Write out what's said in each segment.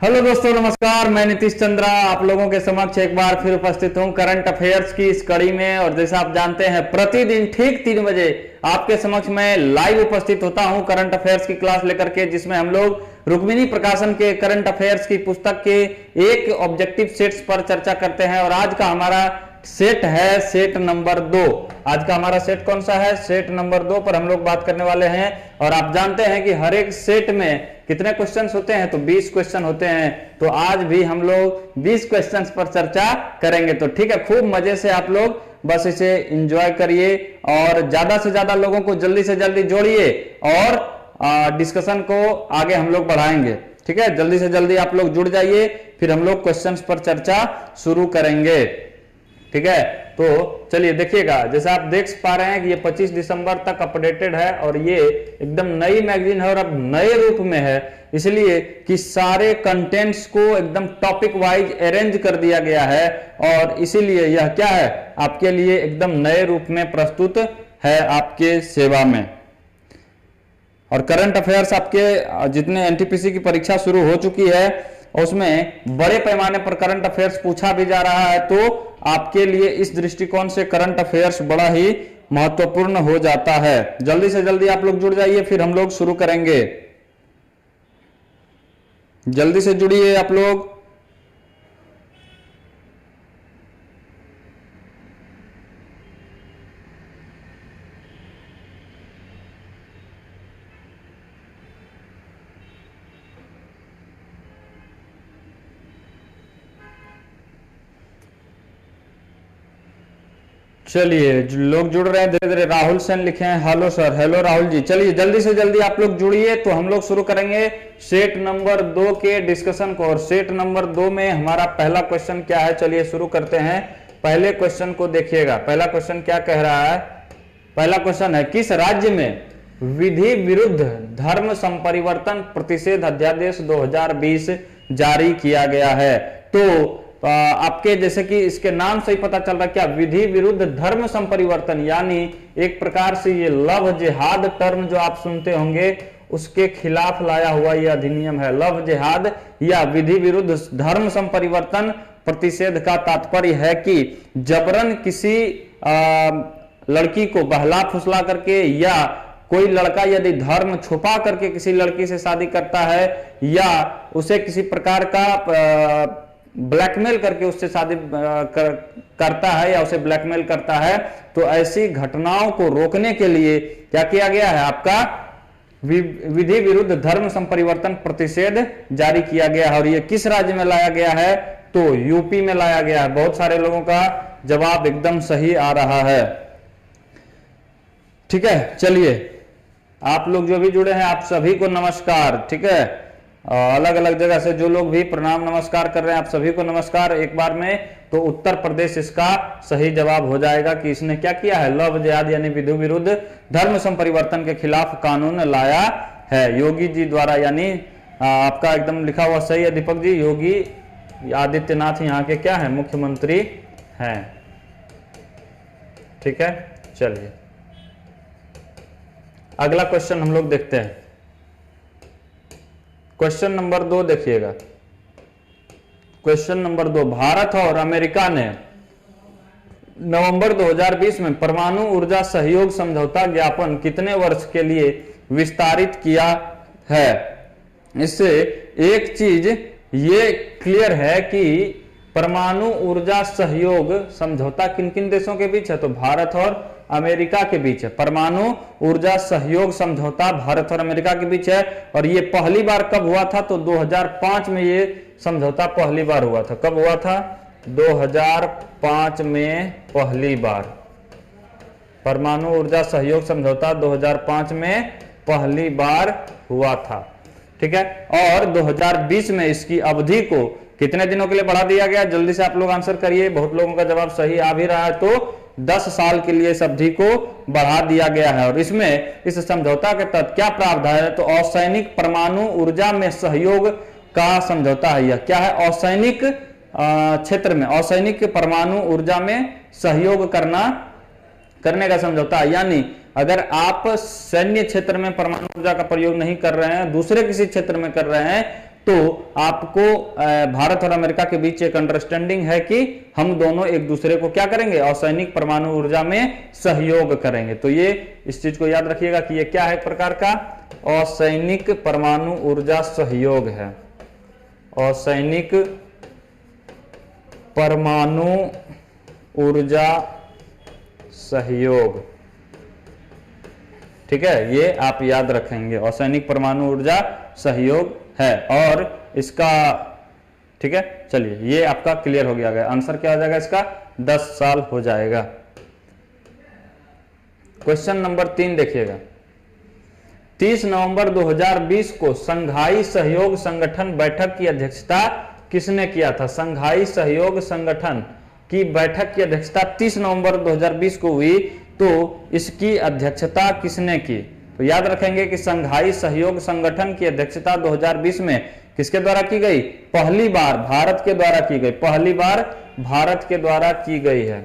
Hello दोस्तों, नमस्कार। मैं नीतीश चंद्रा आप लोगों के समक्ष एक बार फिर उपस्थित हूं करंट अफेयर्स की इस कड़ी में। और जैसा आप जानते हैं, प्रतिदिन ठीक 3 बजे आपके समक्ष मैं लाइव उपस्थित होता हूं करंट अफेयर्स की क्लास लेकर के, जिसमें हम लोग रुक्मिणी प्रकाशन के करंट अफेयर्स की पुस्तक के एक ऑब्जेक्टिव सेट्स पर चर्चा करते हैं। और आज का हमारा सेट है सेट नंबर 2। आज का हमारा सेट कौन सा है? सेट नंबर 2 पर हम लोग बात करने वाले हैं। और आप जानते हैं कि हर एक सेट में कितने क्वेश्चंस होते हैं? तो 20 क्वेश्चन होते हैं। तो आज भी हम लोग 20 क्वेश्चंस पर चर्चा करेंगे। तो ठीक है, खूब मजे से आप लोग बस इसे एंजॉय करिए और ज्यादा से ज्यादा लोगों को जल्दी से जल्दी जोड़िए और डिस्कशन को आगे हम लोग बढ़ाएंगे। ठीक है, जल्दी से जल्दी आप लोग जुड़ जाइए, फिर हम लोग क्वेश्चंस पर चर्चा शुरू करेंगे। ठीक है, तो चलिए देखिएगा, जैसे आप देख पा रहे हैं कि ये 25 दिसंबर तक अपडेटेड है और ये एकदम नई मैगजीन है और अब नए रूप में है, इसलिए कि सारे कंटेंट्स को एकदम टॉपिक वाइज अरेंज कर दिया गया है। और इसीलिए यह क्या है, आपके लिए एकदम नए रूप में प्रस्तुत है आपके सेवा में। और करंट अफेयर्स आपके जितने एनटीपीसी की परीक्षा शुरू हो चुकी है उसमें बड़े पैमाने पर करंट अफेयर्स पूछा भी जा रहा है, तो आपके लिए इस दृष्टिकोण से करंट अफेयर्स बड़ा ही महत्वपूर्ण हो जाता है। जल्दी से जल्दी आप लोग जुड़ जाइए, फिर हम लोग शुरू करेंगे। जल्दी से जुड़िए आप लोग। चलिए, लोग जुड़ रहे हैं धीरे धीरे। राहुल सेन लिखे हैं, hello sir. Hello Rahul ji. चलिए जल्दी से जल्दी आप लोग जुड़िए, तो हम लोग शुरू करेंगे सेट नंबर 2 के डिस्कशन को। और सेट नंबर 2 में हमारा पहला क्वेश्चन क्या है, चलिए शुरू करते हैं। पहले क्वेश्चन को देखिएगा। पहला क्वेश्चन क्या कह रहा है? पहला क्वेश्चन है, किस राज्य में विधि विरुद्ध धर्म संपरिवर्तन प्रतिषेध अध्यादेश 2020 जारी किया गया है? तो आपके जैसे कि इसके नाम से ही पता चल रहा है, क्या विधि विरुद्ध धर्म संपरिवर्तन, यानी एक प्रकार से ये लव जिहाद टर्म जो आप सुनते होंगे उसके खिलाफ लाया हुआ यह अधिनियम है। लव जिहाद या विधि विरुद्ध धर्म संपरिवर्तन प्रतिषेध का तात्पर्य है कि जबरन किसी लड़की को बहला फुसला करके या कोई लड़का यदि धर्म छुपा करके किसी लड़की से शादी करता है या उसे किसी प्रकार का ब्लैकमेल करके उससे शादी करता है या उसे ब्लैकमेल करता है, तो ऐसी घटनाओं को रोकने के लिए क्या किया गया है? आपका विधि विरुद्ध धर्म संपरिवर्तन प्रतिषेध जारी किया गया है। और ये किस राज्य में लाया गया है? तो यूपी में लाया गया है। बहुत सारे लोगों का जवाब एकदम सही आ रहा है। ठीक है, चलिए आप लोग जो भी जुड़े हैं आप सभी को नमस्कार। ठीक है, अलग अलग जगह से जो लोग भी प्रणाम नमस्कार कर रहे हैं आप सभी को नमस्कार एक बार में। तो उत्तर प्रदेश इसका सही जवाब हो जाएगा कि इसने क्या किया है? लव जिहाद यानी विधि विरुद्ध धर्म संपरिवर्तन के खिलाफ कानून लाया है योगी जी द्वारा। यानी आपका एकदम लिखा हुआ सही है दीपक जी, योगी आदित्यनाथ यहाँ के क्या है? मुख्यमंत्री हैं। ठीक है, चलिए अगला क्वेश्चन हम लोग देखते हैं। क्वेश्चन नंबर 2 देखिएगा। क्वेश्चन नंबर 2, भारत और अमेरिका ने नवंबर 2020 में परमाणु ऊर्जा सहयोग समझौता ज्ञापन कितने वर्ष के लिए विस्तारित किया है? इससे एक चीज ये क्लियर है कि परमाणु ऊर्जा सहयोग समझौता किन किन देशों के बीच है? तो भारत और अमेरिका के बीच है। परमाणु ऊर्जा सहयोग समझौता भारत और अमेरिका के बीच है। और ये पहली बार कब हुआ था? तो 2005 में ये समझौता पहली बार हुआ था। कब हुआ था? 2005 में पहली बार। परमाणु ऊर्जा सहयोग समझौता 2005 में पहली बार हुआ था। ठीक है, और 2020 में इसकी अवधि को कितने दिनों के लिए बढ़ा दिया गया? जल्दी से आप लोग आंसर करिए, बहुत लोगों का जवाब सही आ भी रहा है। तो 10 साल के लिए इस अवधि को बढ़ा दिया गया है। और इसमें इस समझौता के तहत क्या प्रावधान है? तो असैनिक परमाणु ऊर्जा में सहयोग का समझौता है। यह क्या है? असैनिक क्षेत्र में असैनिक परमाणु ऊर्जा में सहयोग करने का समझौता है। यानी अगर आप सैन्य क्षेत्र में परमाणु ऊर्जा का प्रयोग नहीं कर रहे हैं, दूसरे किसी क्षेत्र में कर रहे हैं, तो आपको भारत और अमेरिका के बीच एक अंडरस्टैंडिंग है कि हम दोनों एक दूसरे को क्या करेंगे, असैनिक परमाणु ऊर्जा में सहयोग करेंगे। तो ये इस चीज को याद रखिएगा कि ये क्या है, एक प्रकार का असैनिक परमाणु ऊर्जा सहयोग है, असैनिक परमाणु ऊर्जा सहयोग। ठीक है, ये आप याद रखेंगे, असैनिक परमाणु ऊर्जा सहयोग है। और इसका ठीक है, चलिए ये आपका क्लियर हो गया। आंसर क्या हो जाएगा इसका, 10 साल हो जाएगा। क्वेश्चन नंबर 3 देखिएगा, 30 नवंबर 2020 को संघाई सहयोग संगठन बैठक की अध्यक्षता किसने किया था? संघाई सहयोग संगठन की बैठक की अध्यक्षता 30 नवंबर 2020 को हुई, तो इसकी अध्यक्षता किसने की? तो याद रखेंगे कि संघाई सहयोग संगठन की अध्यक्षता 2020 में किसके द्वारा की गई? पहली बार भारत के द्वारा की गई, पहली बार भारत के द्वारा की गई है।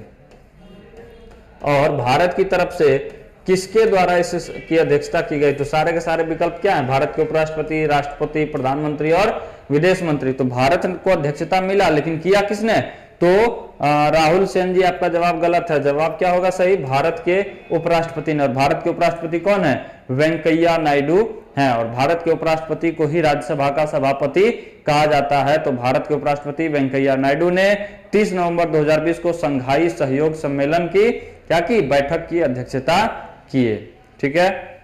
और भारत की तरफ से किसके द्वारा इसकी अध्यक्षता की गई? तो सारे के सारे विकल्प क्या हैं? भारत के उपराष्ट्रपति, राष्ट्रपति, प्रधानमंत्री और विदेश मंत्री। तो भारत को अध्यक्षता मिला, लेकिन किया किसने? तो राहुल सेन जी, आपका जवाब गलत है। जवाब क्या होगा सही? भारत के उपराष्ट्रपति ने। और भारत के उपराष्ट्रपति कौन है? वेंकैया नायडू हैं। और भारत के उपराष्ट्रपति को ही राज्यसभा का सभापति कहा जाता है। तो भारत के उपराष्ट्रपति वेंकैया नायडू ने 30 नवंबर 2020 को संघाई सहयोग सम्मेलन की क्या की? बैठक की अध्यक्षता किए। ठीक है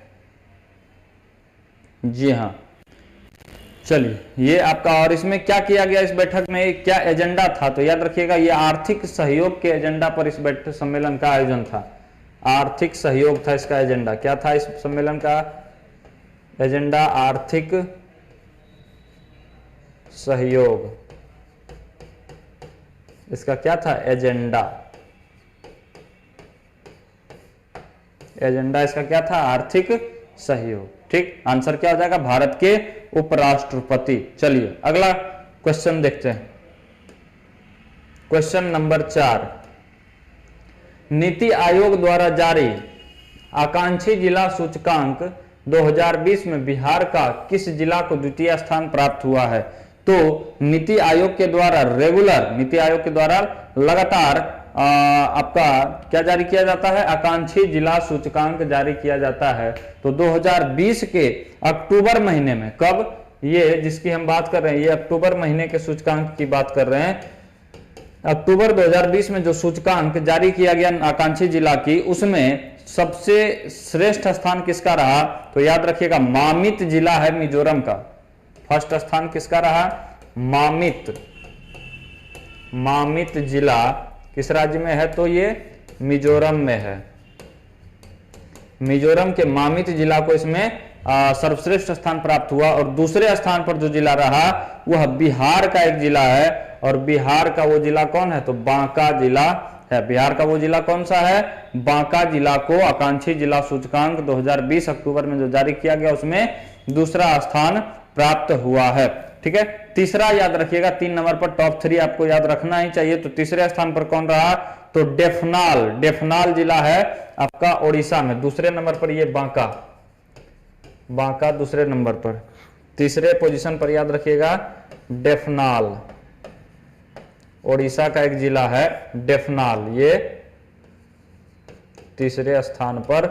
जी हाँ, चलिए ये आपका। और इसमें क्या किया गया इस बैठक में, क्या एजेंडा था? तो याद रखिएगा ये आर्थिक सहयोग के एजेंडा पर इस बैठक सम्मेलन का आयोजन था। आर्थिक सहयोग था इसका एजेंडा। क्या था इस सम्मेलन का एजेंडा? आर्थिक सहयोग, इसका क्या था एजेंडा? एजेंडा इसका क्या था? आर्थिक सहयोग। ठीक, आंसर क्या हो जाएगा? भारत के उपराष्ट्रपति। चलिए अगला क्वेश्चन देखते हैं। क्वेश्चन नंबर 4, नीति आयोग द्वारा जारी आकांक्षी जिला सूचकांक 2020 में बिहार का किस जिला को द्वितीय स्थान प्राप्त हुआ है? तो नीति आयोग के द्वारा रेगुलर, नीति आयोग के द्वारा लगातार आपका क्या जारी किया जाता है? आकांक्षी जिला सूचकांक जारी किया जाता है। तो 2020 के अक्टूबर महीने में, कब? ये जिसकी हम बात कर रहे हैं, ये अक्टूबर महीने के सूचकांक की बात कर रहे हैं। अक्टूबर 2020 में जो सूचकांक जारी किया गया आकांक्षी जिला की, उसमें सबसे श्रेष्ठ स्थान किसका रहा? तो याद रखिएगा मामित जिला है मिजोरम का। फर्स्ट स्थान किसका रहा? मामित। मामित जिला किस राज्य में है? तो ये मिजोरम में है। मिजोरम के मामित जिला को इसमें सर्वश्रेष्ठ स्थान प्राप्त हुआ। और दूसरे स्थान पर जो जिला रहा वह बिहार का एक जिला है। और बिहार का वो जिला कौन है? तो बांका जिला है। बिहार का वो जिला कौन सा है? बांका जिला को आकांक्षी जिला सूचकांक 2020 अक्टूबर में जो जारी किया गया उसमें दूसरा स्थान प्राप्त हुआ है। ठीक है, तीसरा याद रखिएगा, 3 नंबर पर टॉप 3 आपको याद रखना ही चाहिए। तो तीसरे स्थान पर कौन रहा? तो डेफनाल। डेफनाल जिला है आपका ओडिशा में। दूसरे नंबर पर ये बांका। बांका दूसरे नंबर पर। तीसरे पोजीशन पर याद रखिएगा डेफनाल, ओडिशा का एक जिला है डेफनाल, ये तीसरे स्थान पर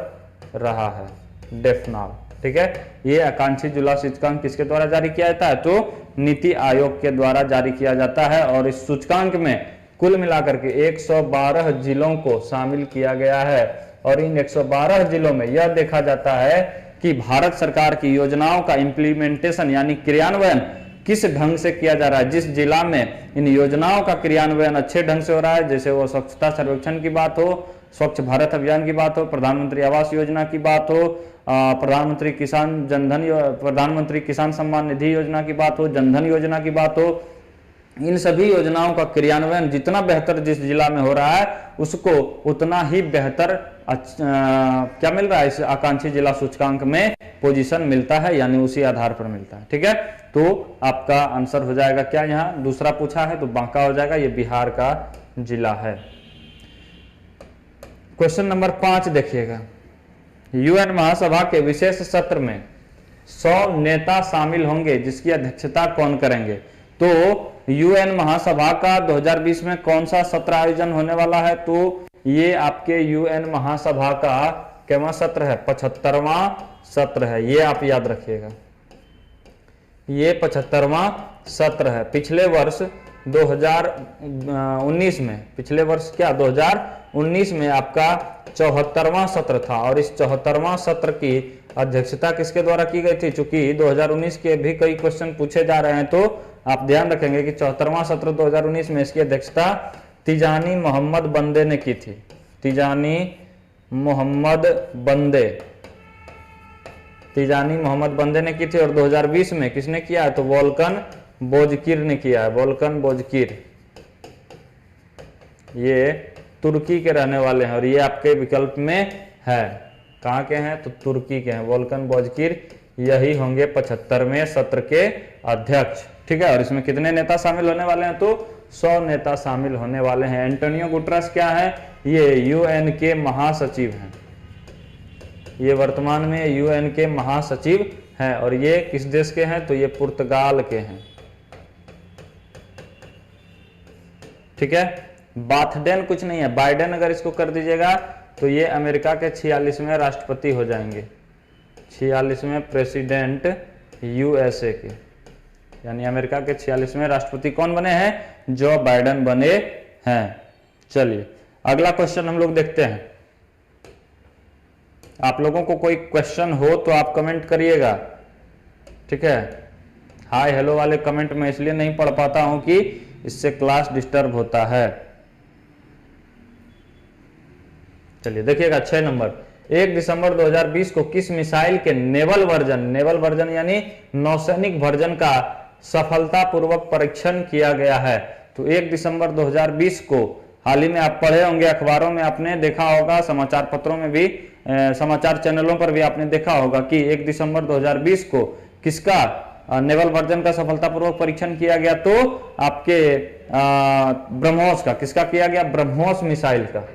रहा है डेफनाल। ठीक है, ये आकांक्षी जिला सूचकांक किसके द्वारा जारी किया जाता है? तो नीति आयोग के द्वारा जारी किया जाता है। और इस सूचकांक में कुल मिलाकर के 112 जिलों को शामिल किया गया है। और इन 112 जिलों में यह देखा जाता है कि भारत सरकार की योजनाओं का इम्प्लीमेंटेशन यानी क्रियान्वयन किस ढंग से किया जा रहा है। जिस जिला में इन योजनाओं का क्रियान्वयन अच्छे ढंग से हो रहा है, जैसे वो स्वच्छता सर्वेक्षण की बात हो, स्वच्छ भारत अभियान की बात हो, प्रधानमंत्री आवास योजना की बात हो, प्रधानमंत्री किसान सम्मान निधि योजना की बात हो, जनधन योजना की बात हो, इन सभी योजनाओं का क्रियान्वयन जितना बेहतर जिस जिला में हो रहा है उसको उतना ही बेहतर क्या मिल रहा है? इस आकांक्षी जिला सूचकांक में पोजीशन मिलता है, यानी उसी आधार पर मिलता है। ठीक है, तो आपका आंसर हो जाएगा क्या? यहाँ दूसरा पूछा है तो बांका हो जाएगा, ये बिहार का जिला है। क्वेश्चन नंबर 5 देखिएगा, यूएन महासभा के विशेष सत्र में 100 नेता शामिल होंगे, जिसकी अध्यक्षता कौन करेंगे? तो यूएन महासभा का 2020 में कौन सा सत्र आयोजन होने वाला है? तो ये आपके यूएन महासभा का कैवा सत्र है? 75वां सत्र है, ये आप याद रखिएगा, ये 75वां सत्र है। पिछले वर्ष 2019 में, पिछले वर्ष क्या 2019 में आपका 74वां सत्र था, और इस 74वां सत्र की अध्यक्षता किसके द्वारा की गई थी? चूंकि 2019 के भी कई क्वेश्चन पूछे जा रहे हैं, तो आप ध्यान रखेंगे कि 74वां सत्र 2019 में इसकी अध्यक्षता तिजानी मोहम्मद बंदे ने की थी। तिजानी मोहम्मद बंदे ने की थी। और 2020 में किसने किया है? तो वोल्कन बोजकिर ने किया है। वोल्कन बोजकिर, ये तुर्की के रहने वाले हैं, और ये आपके विकल्प में है। कहाँ के हैं? तो तुर्की के हैं। वोल्कन बोजकिर यही होंगे 75वें सत्र के अध्यक्ष। ठीक है, और इसमें कितने नेता शामिल होने वाले हैं? तो 100 नेता शामिल होने वाले हैं। एंटोनियो गुटरस क्या है? ये यूएन के महासचिव हैं, ये वर्तमान में यूएन के महासचिव हैं। और ये किस देश के हैं? तो ये पुर्तगाल के हैं। ठीक है, बाथडेन कुछ नहीं है, बाइडेन अगर इसको कर दीजिएगा तो ये अमेरिका के 46वें राष्ट्रपति हो जाएंगे, 46वें प्रेसिडेंट यूएसए के, यानी अमेरिका के 46वें राष्ट्रपति कौन बने हैं? जो बाइडेन बने हैं। चलिए अगला क्वेश्चन हम लोग देखते हैं। आप लोगों को कोई क्वेश्चन हो तो आप कमेंट करिएगा। ठीक है, हाय हेलो वाले कमेंट में इसलिए नहीं पढ़ पाता हूं कि इससे क्लास डिस्टर्ब होता है। चलिए देखिएगा 6 नंबर, 1 दिसंबर 2020 को किस मिसाइल के नेवल वर्जन यानी नौसैनिक वर्जन का सफलतापूर्वक परीक्षण किया गया है? तो 1 दिसंबर 2020 को हाल ही में आप पढ़े होंगे, अखबारों में आपने देखा होगा, समाचार पत्रों में भी, समाचार चैनलों पर भी आपने देखा होगा कि 1 दिसंबर 2020 को किसका नेवल वर्जन का सफलतापूर्वक परीक्षण किया गया? तो आपके ब्रह्मोस का। किसका किया गया? ब्रह्मोस मिसाइल का।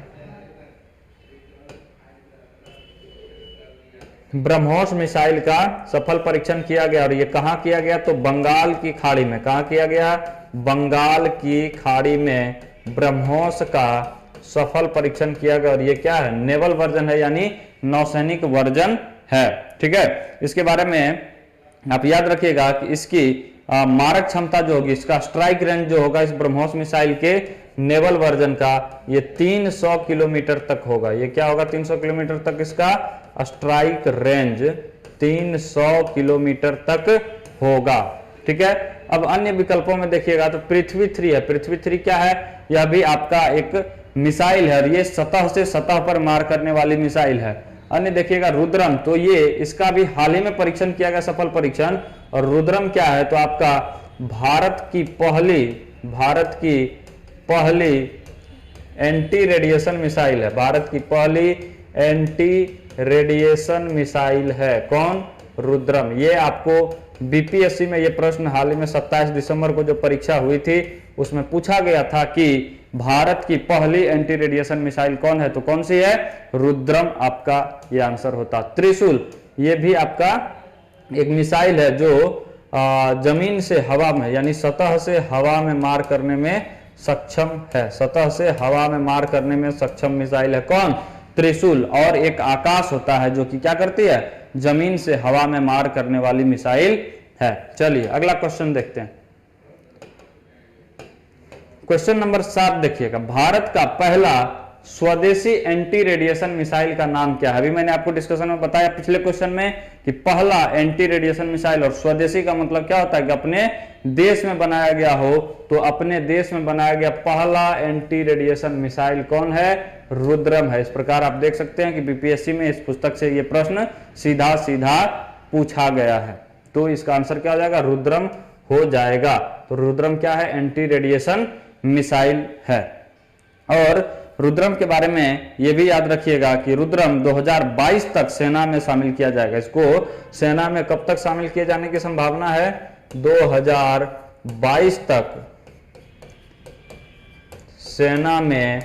ब्रह्मोस मिसाइल का सफल परीक्षण किया गया, और ये कहां किया गया? तो बंगाल की खाड़ी में। कहां किया गया? बंगाल की खाड़ी में ब्रह्मोस का सफल परीक्षण किया गया, और ये क्या है? नेवल वर्जन है, यानी नौसैनिक वर्जन है। ठीक है, इसके बारे में आप याद रखिएगा कि इसकी मारक क्षमता जो होगी, इसका स्ट्राइक रेंज जो होगा इस ब्रह्मोस मिसाइल के नेवल वर्जन का, ये 300 किलोमीटर तक होगा। ये क्या होगा? 300 किलोमीटर तक इसका स्ट्राइक रेंज 300 किलोमीटर तक होगा। ठीक है, अब अन्य विकल्पों में देखिएगा तो पृथ्वी 3 है। पृथ्वी 3 क्या है? यह भी आपका एक मिसाइल है, और ये सतह से सतह पर मार करने वाली मिसाइल है। अन्य देखिएगा रुद्रम, तो ये इसका भी हाल ही में परीक्षण किया गया, सफल परीक्षण। और रुद्रम क्या है? तो आपका भारत की पहली एंटी रेडिएशन मिसाइल है। भारत की पहली एंटी रेडिएशन मिसाइल है। कौन? रुद्रम। ये आपको बीपीएससी में ये प्रश्न हाल ही में 27 दिसंबर को जो परीक्षा हुई थी उसमें पूछा गया था कि भारत की पहली एंटी रेडिएशन मिसाइल कौन है? तो कौन सी है? रुद्रम आपका ये आंसर होता। त्रिशूल, ये भी आपका एक मिसाइल है जो जमीन से हवा में, यानी सतह से हवा में मार करने में सक्षम है। सतह से हवा में मार करने में सक्षम मिसाइल है। कौन? त्रिशूल। और एक आकाश होता है जो कि क्या करती है? जमीन से हवा में मार करने वाली मिसाइल है। चलिए अगला क्वेश्चन देखते हैं। क्वेश्चन नंबर 7 देखिएगा, भारत का पहला स्वदेशी एंटी रेडिएशन मिसाइल का नाम क्या है? अभी मैंने आपको डिस्कशन में बताया पिछले क्वेश्चन में कि पहला एंटी रेडिएशन मिसाइल, और स्वदेशी का मतलब क्या होता है कि अपने देश में बनाया गया हो। तो अपने देश में बनाया गया पहला एंटी रेडिएशन मिसाइल कौन है? रुद्रम है। इस प्रकार आप देख सकते हैं कि बीपीएससी में इस पुस्तक से ये प्रश्न सीधा सीधा पूछा गया है। तो इसका आंसर क्या हो जाएगा? रुद्रम हो जाएगा। तो रुद्रम क्या है? एंटी रेडिएशन मिसाइल है। और रुद्रम के बारे में यह भी याद रखिएगा कि रुद्रम 2022 तक सेना में शामिल किया जाएगा। इसको सेना में कब तक शामिल किए जाने की संभावना है? 2022 तक सेना में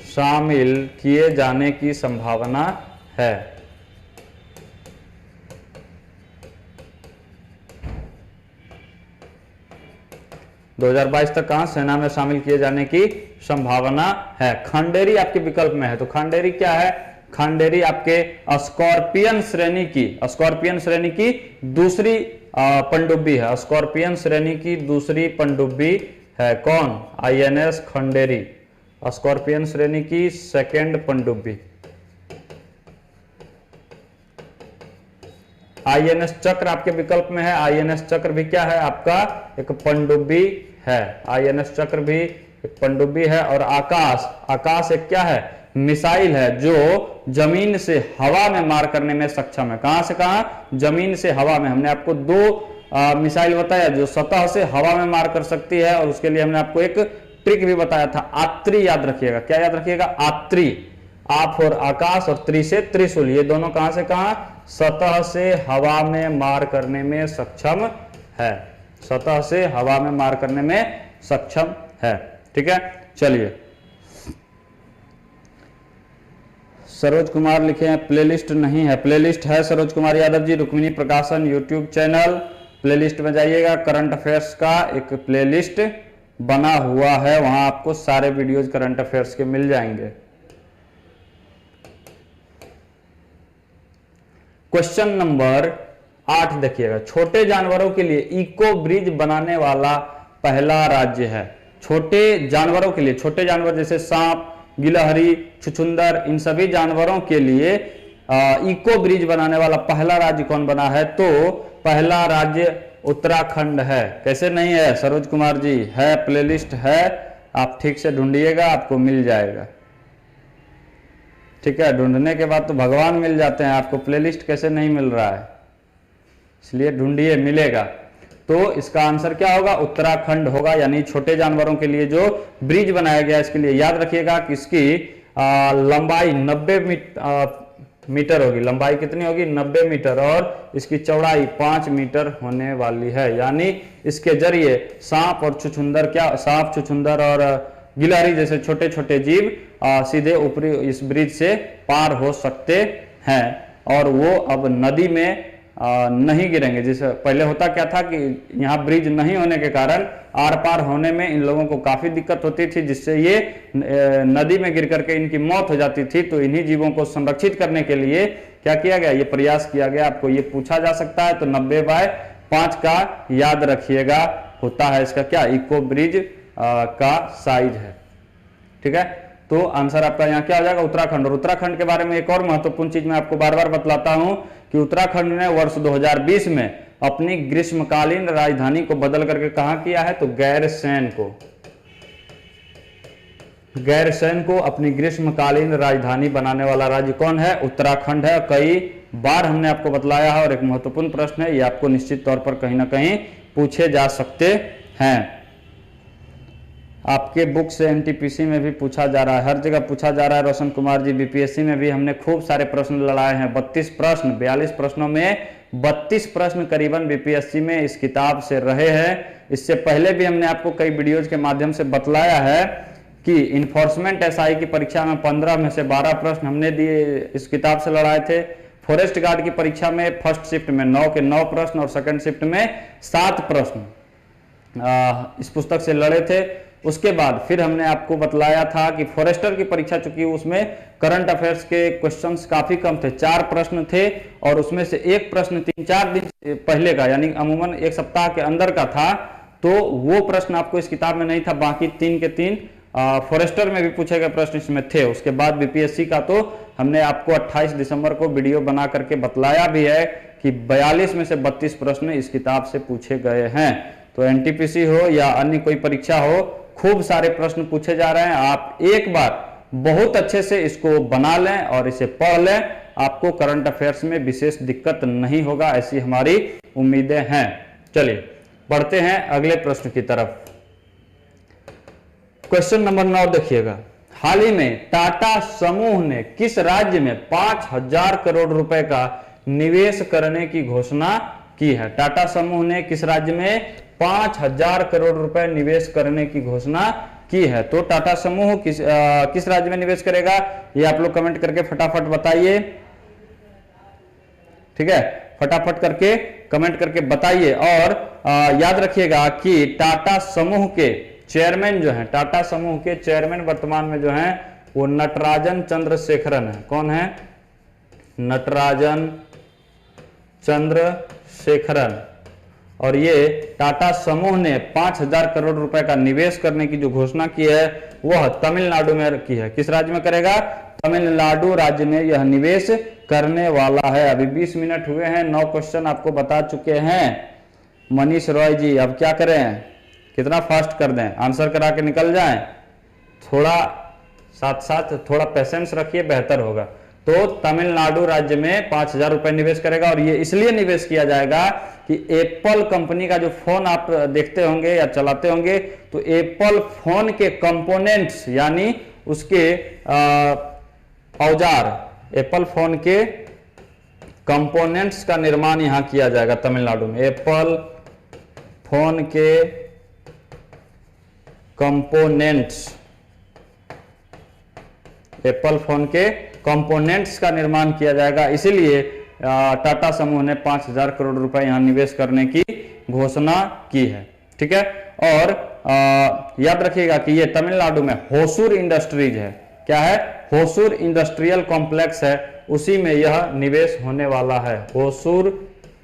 शामिल किए जाने की संभावना है। 2022 तक कहां सेना में शामिल किए जाने की संभावना है। खंडेरी आपके विकल्प में है, तो खंडेरी क्या है? खंडेरी आपके स्कॉर्पियन श्रेणी की दूसरी पनडुब्बी है। स्कॉर्पियन श्रेणी की दूसरी पनडुब्बी है कौन? INS खंडेरी, स्कॉर्पियन श्रेणी की सेकंड पनडुब्बी। INS चक्र आपके विकल्प में है। INS चक्र भी क्या है? आपका एक पनडुब्बी है। INS चक्र भी एक पनडुब्बी है। और आकाश एक क्या है? मिसाइल है जो जमीन से हवा में मार करने में सक्षम है। कहां से कहां? जमीन से हवा में। हमने आपको दो मिसाइल बताया जो सतह से हवा में मार कर सकती है, और उसके लिए हमने आपको एक ट्रिक भी बताया था, आत्री। याद रखिएगा, क्या याद रखिएगा? आत्री। आप और आकाश और त्रि से त्रिशूल, ये दोनों कहां से कहां? सतह से हवा में मार करने में सक्षम है। सतह से हवा में मार करने में सक्षम है। ठीक है, चलिए। सरोज कुमार लिखे हैं प्लेलिस्ट नहीं है। प्लेलिस्ट है सरोज कुमार यादव जी, रुक्मिणी प्रकाशन यूट्यूब चैनल, प्लेलिस्ट में जाइएगा। करंट अफेयर्स का एक प्लेलिस्ट बना हुआ है, वहां आपको सारे वीडियोज करंट अफेयर्स के मिल जाएंगे। क्वेश्चन नंबर 8 देखिएगा। छोटे जानवरों के लिए इको ब्रिज बनाने वाला पहला राज्य है। छोटे जानवरों के लिए, छोटे जानवर जैसे सांप, गिलहरी, छुछुंदर, इन सभी जानवरों के लिए इको ब्रिज बनाने वाला पहला राज्य कौन बना है? तो पहला राज्य उत्तराखंड है। कैसे नहीं है सरोज कुमार जी? है, प्लेलिस्ट है, आप ठीक से ढूंढिएगा, आपको मिल जाएगा। ठीक है, ढूंढने के बाद तो भगवान मिल जाते हैं, आपको प्लेलिस्ट कैसे नहीं मिल रहा है? इसलिए ढूंढिए, मिलेगा। तो इसका आंसर क्या होगा? उत्तराखंड होगा। यानी छोटे जानवरों के लिए जो ब्रिज बनाया गया, इसके लिए याद रखिएगा कि इसकी लंबाई 90 मीटर होगी। लंबाई कितनी होगी? 90 मीटर, और इसकी चौड़ाई 5 मीटर होने वाली है। यानी इसके जरिए सांप और छुछुंदर, क्या सांप, छुछुंदर और गिलहरी जैसे छोटे छोटे जीव सीधे ऊपरी इस ब्रिज से पार हो सकते हैं, और वो अब नदी में नहीं गिरेंगे। जैसे पहले होता क्या था कि यहाँ ब्रिज नहीं होने के कारण आर पार होने में इन लोगों को काफी दिक्कत होती थी, जिससे ये नदी में गिर करके इनकी मौत हो जाती थी। तो इन्हीं जीवों को संरक्षित करने के लिए क्या किया गया? ये प्रयास किया गया। आपको ये पूछा जा सकता है, तो 90/5 का याद रखिएगा, होता है इसका क्या? इको ब्रिज का साइज है। ठीक है, तो आंसर आपका यहाँ क्या हो जाएगा? उत्तराखंड। और उत्तराखंड के बारे में एक और महत्वपूर्ण चीज मैं आपको बार बार बतलाता हूं कि उत्तराखंड ने वर्ष 2020 में अपनी ग्रीष्मकालीन राजधानी को बदल करके कहां किया है? तो गैरसैंण को अपनी ग्रीष्मकालीन राजधानी बनाने वाला राज्य कौन है? उत्तराखंड है। कई बार हमने आपको बतलाया है, और एक महत्वपूर्ण प्रश्न है, ये आपको निश्चित तौर पर कहीं ना कहीं पूछे जा सकते हैं। आपके बुक से NTPC में भी पूछा जा रहा है, हर जगह पूछा जा रहा है रोशन कुमार जी। BPSC में भी हमने खूब सारे प्रश्न लड़ाए हैं, 32 प्रश्न, 42 प्रश्नों में 32 प्रश्न करीबन BPSC में इस किताब से रहे हैं। इससे पहले भी हमने आपको कई वीडियोज के माध्यम से बतलाया है कि इन्फोर्समेंट SI की परीक्षा में 15 में से 12 प्रश्न हमने दिए, इस किताब से लड़ाए थे। फॉरेस्ट गार्ड की परीक्षा में फर्स्ट शिफ्ट में 9 के 9 प्रश्न और सेकंड शिफ्ट में 7 प्रश्न इस पुस्तक से लड़े थे। उसके बाद फिर हमने आपको बतलाया था कि फॉरेस्टर की परीक्षा, चूंकि उसमें करंट अफेयर्स के क्वेश्चंस काफी कम थे, 4 प्रश्न थे, और उसमें से एक प्रश्न 3-4 दिन पहले का, यानी अमूमन एक सप्ताह के अंदर का था, तो वो प्रश्न आपको इस किताब में नहीं था। बाकी 3 के 3 फॉरेस्टर में भी पूछे गए प्रश्न इसमें थे। उसके बाद BPSC का तो हमने आपको 28 दिसंबर को वीडियो बना करके बतलाया भी है कि 42 में से 32 प्रश्न इस किताब से पूछे गए हैं। तो NTPC हो या अन्य कोई परीक्षा हो, खूब सारे प्रश्न पूछे जा रहे हैं। आप एक बार बहुत अच्छे से इसको बना लें और इसे पढ़ लें, आपको करंट अफेयर्स में विशेष दिक्कत नहीं होगा, ऐसी हमारी उम्मीदें हैं। चलिए बढ़ते हैं अगले प्रश्न की तरफ। क्वेश्चन नंबर 9 देखिएगा। हाल ही में टाटा समूह ने किस राज्य में 5000 करोड़ रुपए का निवेश करने की घोषणा की है? टाटा समूह ने किस राज्य में 5000 करोड़ रुपए निवेश करने की घोषणा की है? तो टाटा समूह किस राज्य में निवेश करेगा, ये आप लोग कमेंट करके फटाफट बताइए। ठीक है, फटाफट करके कमेंट करके बताइए। और याद रखिएगा कि टाटा समूह के चेयरमैन जो हैं, टाटा समूह के चेयरमैन वर्तमान में जो हैं वो नटराजन चंद्रशेखरन है। कौन है? नटराजन चंद्रशेखरन। और ये टाटा समूह ने 5,000 करोड़ रुपए का निवेश करने की जो घोषणा की है वह तमिलनाडु में की है। किस राज्य में करेगा? तमिलनाडु राज्य में यह निवेश करने वाला है। अभी 20 मिनट हुए हैं, 9 क्वेश्चन आपको बता चुके हैं मनीष रॉय जी। अब क्या करें, कितना फास्ट कर दें, आंसर करा के निकल जाएं? थोड़ा साथ साथ थोड़ा पेशेंस रखिए, बेहतर होगा। तो तमिलनाडु राज्य में 5,000 रुपए निवेश करेगा और ये इसलिए निवेश किया जाएगा कि एप्पल कंपनी का जो फोन आप देखते होंगे या चलाते होंगे, तो एप्पल फोन के कंपोनेंट्स यानी उसके औजार, एप्पल फोन के कंपोनेंट्स का निर्माण यहां किया जाएगा तमिलनाडु में। एप्पल फोन के कंपोनेंट्स, एप्पल फोन के कंपोनेंट्स का निर्माण किया जाएगा, इसीलिए टाटा समूह ने 5,000 करोड़ रुपए यहां निवेश करने की घोषणा की है। ठीक है, और याद रखिएगा कि ये तमिलनाडु में होसूर इंडस्ट्रीज है। क्या है? होसूर इंडस्ट्रियल कॉम्प्लेक्स है, उसी में यह निवेश होने वाला है। Hosur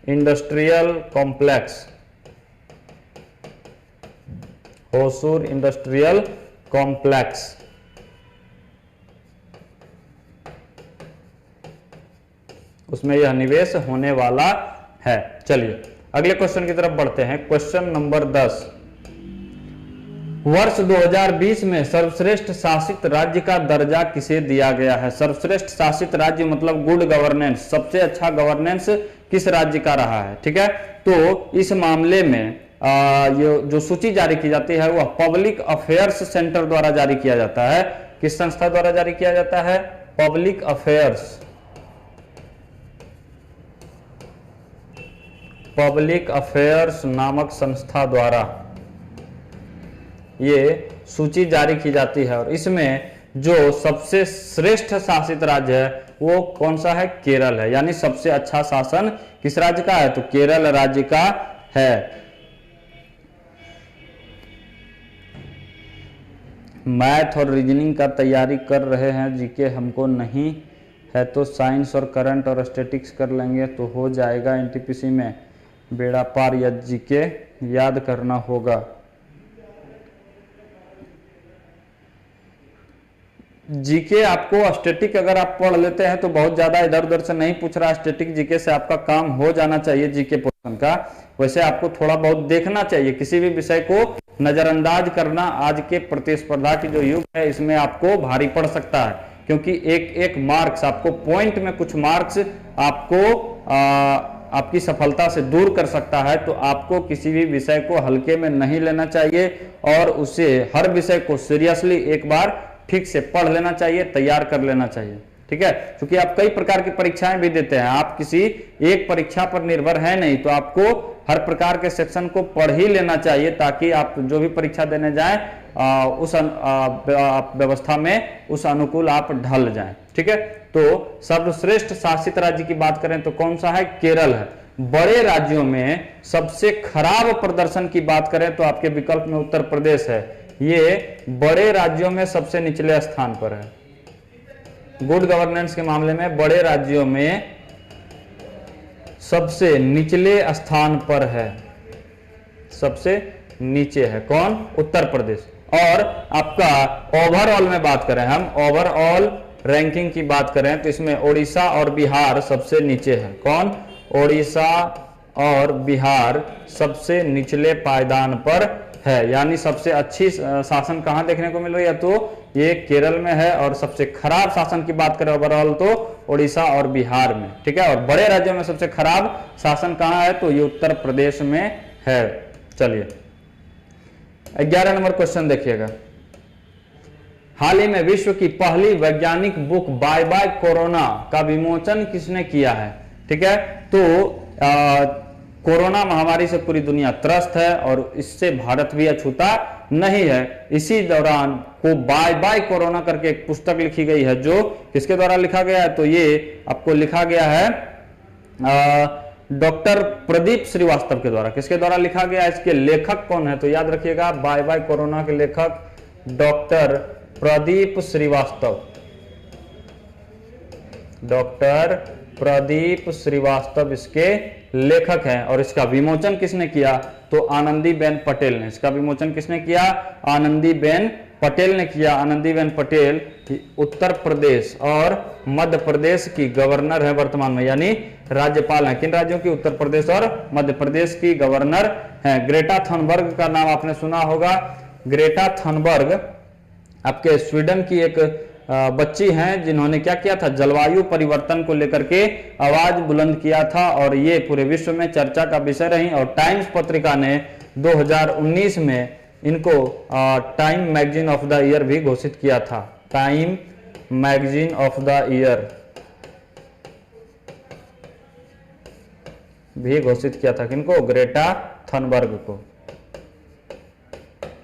industrial complex, Hosur industrial complex, उसमें यह निवेश होने वाला है। चलिए अगले क्वेश्चन की तरफ बढ़ते हैं। क्वेश्चन नंबर 10, वर्ष 2020 में सर्वश्रेष्ठ शासित राज्य का दर्जा किसे दिया गया है? सर्वश्रेष्ठ शासित राज्य मतलब गुड गवर्नेंस, सबसे अच्छा गवर्नेंस किस राज्य का रहा है? ठीक है, तो इस मामले में ये जो सूची जारी की जाती है वह पब्लिक अफेयर्स सेंटर द्वारा जारी किया जाता है। किस संस्था द्वारा जारी किया जाता है? पब्लिक अफेयर्स, पब्लिक अफेयर्स नामक संस्था द्वारा ये सूची जारी की जाती है। और इसमें जो सबसे श्रेष्ठ शासित राज्य है वो कौन सा है? केरल है। यानी सबसे अच्छा शासन किस राज्य का है? तो केरल राज्य का है। मैथ और रीजनिंग का तैयारी कर रहे हैं, जीके हमको नहीं है तो साइंस और करंट और स्टैटिक्स कर लेंगे तो हो जाएगा एनटीपीसी में बेड़ा पार। या जीके याद करना होगा। जीके आपको स्टैटिक अगर आप पढ़ लेते हैं तो बहुत ज्यादा इधर उधर से नहीं पूछ रहा, स्टैटिक जीके से आपका काम हो जाना चाहिए जीके पोर्शन का। वैसे आपको थोड़ा बहुत देखना चाहिए, किसी भी विषय को नजरअंदाज करना आज के प्रतिस्पर्धा की जो युग है इसमें आपको भारी पड़ सकता है, क्योंकि एक एक मार्क्स आपको पॉइंट में कुछ मार्क्स आपको आपकी सफलता से दूर कर सकता है। तो आपको किसी भी विषय को हल्के में नहीं लेना चाहिए और उसे हर विषय को सीरियसली एक बार ठीक से पढ़ लेना चाहिए, तैयार कर लेना चाहिए। ठीक है, क्योंकि आप कई प्रकार की परीक्षाएं भी देते हैं, आप किसी एक परीक्षा पर निर्भर है नहीं, तो आपको हर प्रकार के सेक्शन को पढ़ ही लेना चाहिए ताकि आप जो भी परीक्षा देने जाएं उस व्यवस्था में उस अनुकूल आप ढल जाएं। ठीक है, तो सर्वश्रेष्ठ शासित राज्य की बात करें तो कौन सा है? केरल है। बड़े राज्यों में सबसे खराब प्रदर्शन की बात करें तो आपके विकल्प में उत्तर प्रदेश है। ये बड़े राज्यों में सबसे निचले स्थान पर है। गुड गवर्नेंस के मामले में बड़े राज्यों में सबसे निचले स्थान पर है, सबसे नीचे है। कौन? उत्तर प्रदेश। और आपका ओवरऑल में बात करें, हम ओवरऑल रैंकिंग की बात करें तो इसमें ओडिशा और बिहार सबसे नीचे है। कौन? ओडिशा और बिहार सबसे निचले पायदान पर है। यानी सबसे अच्छी शासन कहां देखने को मिल रही है? तो ये केरल में है। और सबसे खराब शासन की बात करें ओवरऑल तो ओडिशा और बिहार में। ठीक है, और बड़े राज्यों में सबसे खराब शासन कहां है? तो ये उत्तर प्रदेश में है। चलिए 11 नंबर क्वेश्चन देखिएगा। हाल ही में विश्व की पहली वैज्ञानिक बुक बाय बाय कोरोना का विमोचन किसने किया है? ठीक है, तो कोरोना महामारी से पूरी दुनिया त्रस्त है और इससे भारत भी अछूता नहीं है। इसी दौरान को बाय बाय कोरोना करके एक पुस्तक लिखी गई है, जो किसके द्वारा लिखा गया है? तो ये आपको लिखा गया है डॉक्टर प्रदीप श्रीवास्तव के द्वारा। किसके द्वारा लिखा गया, इसके लेखक कौन है, तो याद रखिएगा बाय बाय कोरोना के लेखक डॉक्टर प्रदीप श्रीवास्तव। डॉक्टर प्रदीप श्रीवास्तव इसके लेखक हैं। और इसका विमोचन किसने किया, तो आनंदीबेन पटेल ने। इसका विमोचन किसने किया, आनंदीबेन पटेल ने किया। आनंदीबेन पटेल उत्तर प्रदेश और मध्य प्रदेश की गवर्नर है वर्तमान में, यानी राज्यपाल हैं। किन राज्यों की, उत्तर प्रदेश और मध्य प्रदेश की गवर्नर हैं। ग्रेटा थनबर्ग का नाम आपने सुना होगा। ग्रेटा थनबर्ग आपके स्वीडन की एक बच्ची हैं जिन्होंने क्या किया था, जलवायु परिवर्तन को लेकर के आवाज बुलंद किया था और ये पूरे विश्व में चर्चा का विषय रही। और टाइम्स पत्रिका ने 2019 में इनको time magazine of the year भी घोषित किया था। Time magazine of the year भी घोषित किया था। किनको, ग्रेटा थनबर्ग को।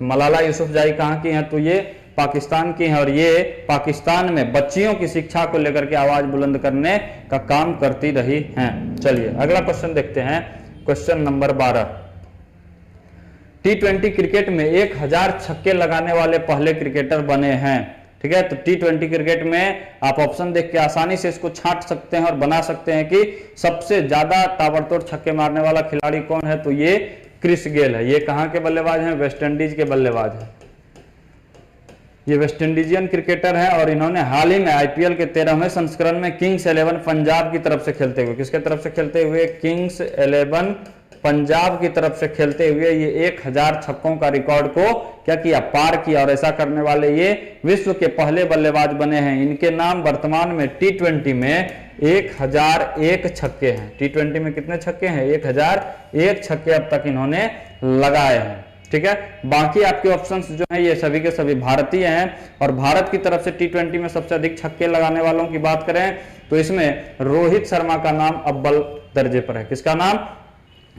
मलाला यूसुफजाई कहां की हैं, तो ये पाकिस्तान की हैं और ये पाकिस्तान में बच्चियों की शिक्षा को लेकर के आवाज बुलंद करने का काम करती रही हैं। चलिए अगला क्वेश्चन देखते हैं, क्वेश्चन नंबर 12। T20 क्रिकेट में 1000 छक्के लगाने वाले पहले क्रिकेटर बने हैं। ठीक है, तो T20 क्रिकेट में आप ऑप्शन देख के आसानी से इसको छांट सकते हैं और बना सकते हैं कि सबसे ज्यादा ताबड़तोड़ छक्के मारने वाला खिलाड़ी कौन है, तो ये क्रिस गेल है। ये कहां के बल्लेबाज हैं, वेस्ट इंडीज के बल्लेबाज हैं। ये वेस्ट इंडीजियन क्रिकेटर हैं और इन्होंने हाल ही में आईपीएल के 13वें संस्करण में किंग्स 11 पंजाब की तरफ से खेलते हुए, किसके तरफ से खेलते हुए, किंग्स 11 पंजाब की तरफ से खेलते हुए ये 1000 छक्कों का रिकॉर्ड को क्या किया, पार किया। और ऐसा करने वाले ये विश्व के पहले बल्लेबाज बने हैं। इनके नाम वर्तमान में T20 में 1001 छक्के हैं। T20 में कितने छक्के हैं, 1001 छक्के अब तक इन्होंने लगाए हैं। ठीक है, बाकी आपके ऑप्शंस जो हैं ये सभी के सभी भारतीय हैं। और भारत की तरफ से T20 में सबसे अधिक छक्के लगाने वालों की बात करें तो इसमें रोहित शर्मा का नाम अव्वल दर्जे पर है। किसका नाम,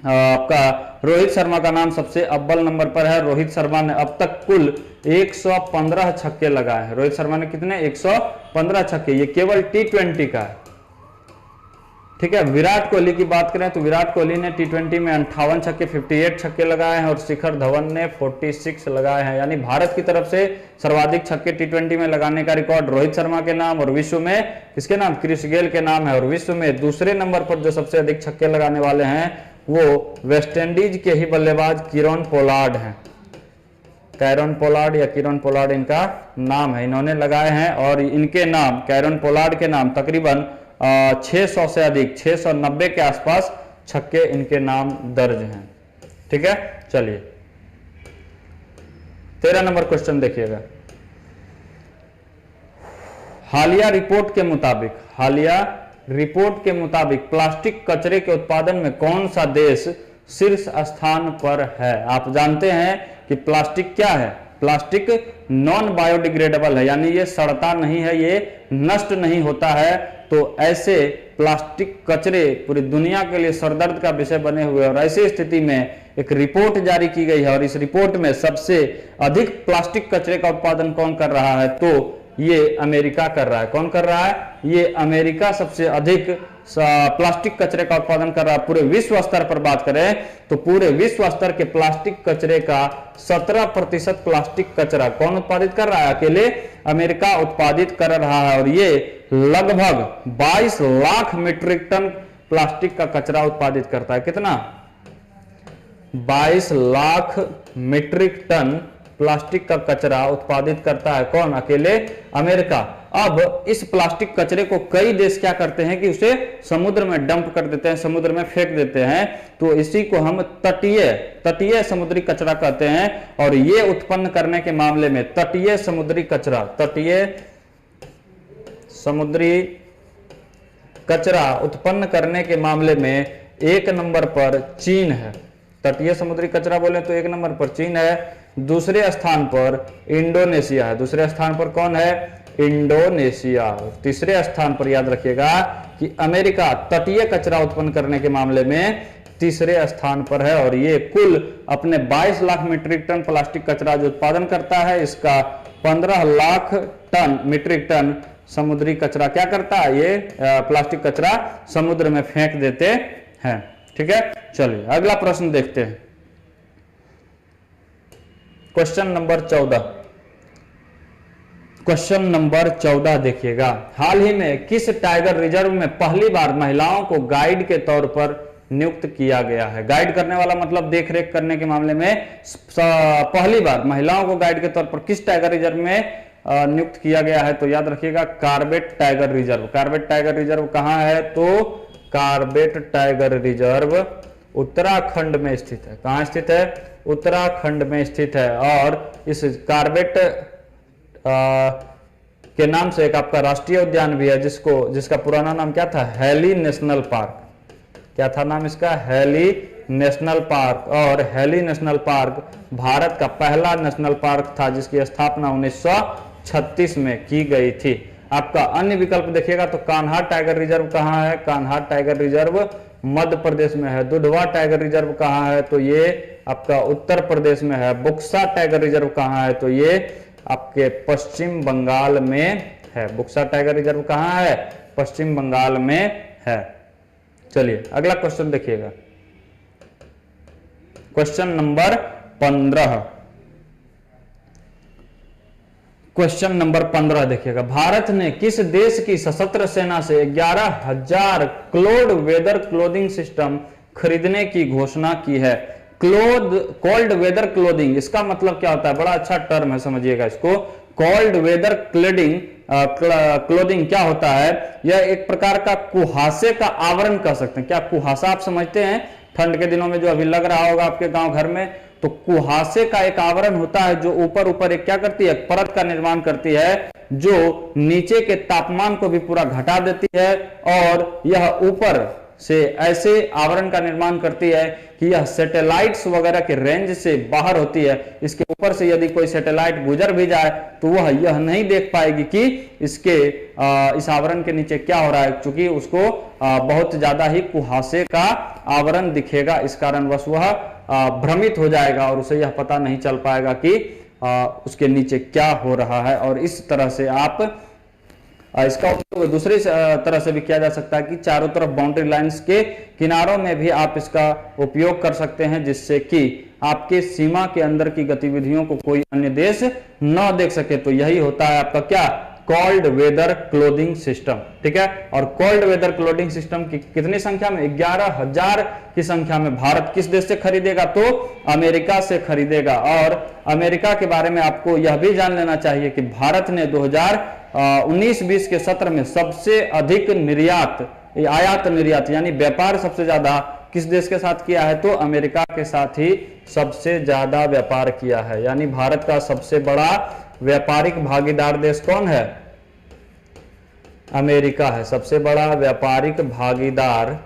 आपका रोहित शर्मा का नाम सबसे अव्वल नंबर पर है। रोहित शर्मा ने अब तक कुल 115 छक्के लगाए हैं। रोहित शर्मा ने कितने, 115 छक्के, ये केवल T20 का है। ठीक है, विराट कोहली की बात करें तो विराट कोहली ने T20 में 58 छक्के 58 छक्के लगाए हैं और शिखर धवन ने 46 लगाए हैं। यानी भारत की तरफ से सर्वाधिक छक्के T20 में लगाने का रिकॉर्ड रोहित शर्मा के नाम और विश्व में किसके नाम, क्रिस गेल के नाम है। और विश्व में दूसरे नंबर पर जो सबसे अधिक छक्के लगाने वाले हैं वो वेस्ट इंडीज के ही बल्लेबाज कीरोन पोलार्ड हैं। कैरन पोलार्ड या कीरोन पोलार्ड इनका नाम है, इन्होंने लगाए हैं। और इनके नाम, कैरन पोलार्ड के नाम तकरीबन 600 से अधिक 690 के आसपास छक्के इनके नाम दर्ज हैं। ठीक है, चलिए 13 नंबर क्वेश्चन देखिएगा। हालिया रिपोर्ट के मुताबिक प्लास्टिक कचरे के उत्पादन में कौन सा देश शीर्ष स्थान पर है। आप जानते हैं कि प्लास्टिक क्या है, प्लास्टिक नॉन बायोडिग्रेडेबल है, यानी ये सड़ता नहीं है, ये नष्ट नहीं होता है। तो ऐसे प्लास्टिक कचरे पूरी दुनिया के लिए सरदर्द का विषय बने हुए। और ऐसी स्थिति में एक रिपोर्ट जारी की गई है और इस रिपोर्ट में सबसे अधिक प्लास्टिक कचरे का उत्पादन कौन कर रहा है, तो ये अमेरिका कर रहा है। कौन कर रहा है, ये अमेरिका सबसे अधिक प्लास्टिक कचरे का उत्पादन कर रहा है। पूरे विश्व स्तर पर बात करें तो पूरे विश्व स्तर के प्लास्टिक कचरे का 17% प्लास्टिक कचरा कौन उत्पादित कर रहा है, अकेले अमेरिका उत्पादित कर रहा है। और ये लगभग 22 लाख मीट्रिक टन प्लास्टिक का कचरा उत्पादित करता है। कितना, 22 लाख मीट्रिक टन प्लास्टिक का कचरा उत्पादित करता है कौन, अकेले अमेरिका। अब इस प्लास्टिक कचरे को कई देश क्या करते हैं कि उसे समुद्र में डंप कर देते हैं, समुद्र में फेंक देते हैं। तो इसी को हम तटीय समुद्री कचरा कहते हैं। और ये उत्पन्न करने के मामले में तटीय समुद्री कचरा उत्पन्न करने के मामले में 1 नंबर पर चीन है। तटीय समुद्री कचरा बोले तो 1 नंबर पर चीन है। दूसरे स्थान पर इंडोनेशिया है। दूसरे स्थान पर कौन है, इंडोनेशिया। तीसरे स्थान पर याद रखिएगा कि अमेरिका तटीय कचरा उत्पन्न करने के मामले में तीसरे स्थान पर है। और ये कुल अपने 22 लाख मीट्रिक टन प्लास्टिक कचरा जो उत्पादन करता है, इसका 15 लाख मीट्रिक टन समुद्री कचरा क्या करता है, ये प्लास्टिक कचरा समुद्र में फेंक देते हैं। ठीक है, चलिए अगला प्रश्न देखते हैं। Question number 14। क्वेश्चन नंबर 14 देखिएगा, हाल ही में किस टाइगर रिजर्व में पहली बार महिलाओं को गाइड के तौर पर नियुक्त किया गया है? गाइड करने वाला मतलब देख रेख करने के मामले में पहली बार महिलाओं को गाइड के तौर पर किस टाइगर रिजर्व में नियुक्त किया गया है? तो याद रखिएगा Corbett tiger reserve. Corbett tiger reserve कहां है? तो कॉर्बेट टाइगर रिजर्व उत्तराखंड में स्थित है। कहां स्थित है? उत्तराखंड में स्थित है। और इस कॉर्बेट के नाम से एक आपका राष्ट्रीय उद्यान भी है, जिसका पुराना नाम क्या था? Hailey national park. क्या था नाम इसका? Hailey national park. और हैली नेशनल पार्क भारत का पहला नेशनल पार्क था, जिसकी स्थापना 1936 में की गई थी। आपका अन्य विकल्प देखिएगा तो कान्हा टाइगर रिजर्व कहाँ है? कान्हा टाइगर रिजर्व मध्य प्रदेश में है। दुधवा टाइगर रिजर्व कहाँ है? तो ये आपका उत्तर प्रदेश में है। बुक्सा टाइगर रिजर्व कहाँ है? तो ये आपके पश्चिम बंगाल में है। बुक्सा टाइगर रिजर्व कहाँ है? पश्चिम बंगाल में है। चलिए अगला क्वेश्चन देखिएगा, क्वेश्चन नंबर 15। क्वेश्चन नंबर 15 देखिएगा, भारत ने किस देश की सशस्त्र सेना से 11,000 क्लोड वेदर क्लोथिंग सिस्टम खरीदने की घोषणा की है? कोल्ड वेदर क्लोथिंग, इसका मतलब क्या होता है? बड़ा अच्छा टर्म है, समझिएगा इसको। कोल्ड वेदर क्लोथिंग क्या होता है? यह एक प्रकार का कुहासे का आवरण कह सकते हैं। क्या कुहासा आप समझते हैं? ठंड के दिनों में जो अभी लग रहा होगा आपके गांव घर में, तो कुहासे का एक आवरण होता है जो ऊपर एक क्या करती है? परत का निर्माण करती है, जो नीचे के तापमान को भी पूरा घटा देती है। और यह ऊपर से ऐसे आवरण का निर्माण करती है कि यह सैटेलाइट्स वगैरह के रेंज से बाहर होती है। इसके ऊपर से यदि कोई सैटेलाइट गुजर भी जाए तो वह यह नहीं देख पाएगी कि इस आवरण के नीचे क्या हो रहा है, क्योंकि उसको बहुत ज्यादा ही कुहासे का आवरण दिखेगा। इस कारणवश वह भ्रमित हो जाएगा और उसे यह पता नहीं चल पाएगा कि उसके नीचे क्या हो रहा है। और इस तरह से आप इसका उपयोग दूसरी तरह से भी किया जा सकता है कि चारों तरफ बाउंड्री लाइंस के किनारों में भी आप इसका उपयोग कर सकते हैं, जिससे कि आपके सीमा के अंदर की गतिविधियों को कोई अन्य देश न देख सके। तो यही होता है आपका क्या? Cold weather clothing system. ठीक है, और कोल्ड वेदर क्लोथिंग सिस्टम की कितनी संख्या में? 11,000 की संख्या में। भारत किस देश से खरीदेगा? तो अमेरिका से खरीदेगा। और अमेरिका के बारे में आपको यह भी जान लेना चाहिए कि भारत ने 2019-20 के सत्र में सबसे अधिक आयात निर्यात यानी व्यापार सबसे ज्यादा किस देश के साथ किया है? तो अमेरिका के साथ ही सबसे ज्यादा व्यापार किया है। यानी भारत का सबसे बड़ा व्यापारिक भागीदार देश कौन है? अमेरिका है। सबसे बड़ा व्यापारिक भागीदार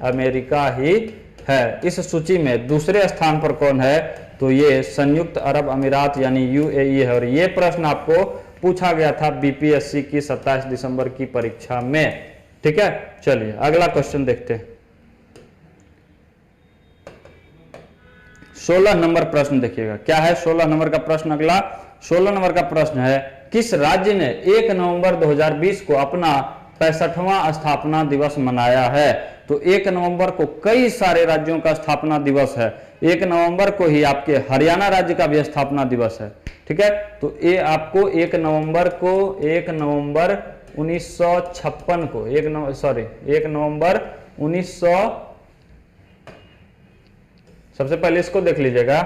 अमेरिका ही है। इस सूची में दूसरे स्थान पर कौन है? तो ये संयुक्त अरब अमीरात यानी यूएई है। और ये प्रश्न आपको पूछा गया था बीपीएससी की 27 दिसंबर की परीक्षा में। ठीक है, चलिए अगला क्वेश्चन देखते हैं। 16 नंबर प्रश्न देखिएगा, क्या है 16 नंबर का प्रश्न? अगला 16 नंबर का प्रश्न है, किस राज्य ने 1 नवंबर 2020 को अपना 65वां स्थापना दिवस मनाया है? तो 1 नवंबर को कई सारे राज्यों का स्थापना दिवस है। 1 नवंबर को ही आपके हरियाणा राज्य का भी स्थापना दिवस है। ठीक है, तो ये आपको 1 नवंबर 1956 को 1 नवंबर 1900, सबसे पहले इसको देख लीजिएगा।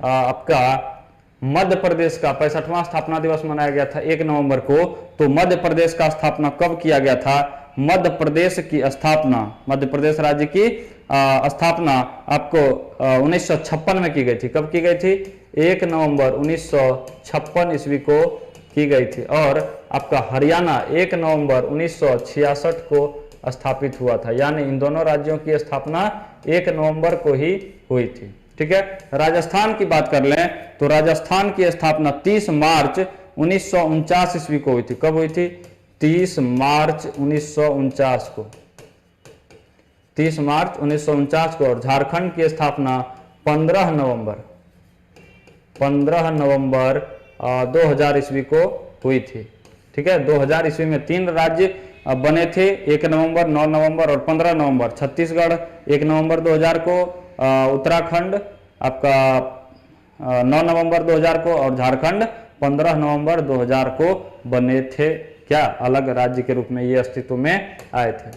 आपका मध्य प्रदेश का 65वां स्थापना दिवस मनाया गया था 1 नवंबर को। तो मध्य प्रदेश का स्थापना कब किया गया था? मध्य प्रदेश राज्य की स्थापना आपको 1956 में की गई थी। कब की गई थी? 1 नवंबर 1956 ईस्वी को की गई थी। और आपका हरियाणा 1 नवंबर 1966 को स्थापित हुआ था। यानी इन दोनों राज्यों की स्थापना 1 नवंबर को ही हुई थी। ठीक है, राजस्थान की बात कर लें तो राजस्थान की स्थापना 30 मार्च 1949 ईस्वी को हुई थी। कब हुई थी? 30 मार्च 1949 को। 30 मार्च 1949 को। और झारखंड की स्थापना 15 नवंबर 2000 ईस्वी को हुई थी। ठीक है, 2000 ईस्वी में 3 राज्य बने थे 1 नवंबर, 9 नवंबर और 15 नवंबर। छत्तीसगढ़ 1 नवंबर 2000 को, उत्तराखंड आपका 9 नवंबर 2000 को और झारखंड 15 नवंबर 2000 को बने थे। क्या अलग राज्य के रूप में ये अस्तित्व में आए थे।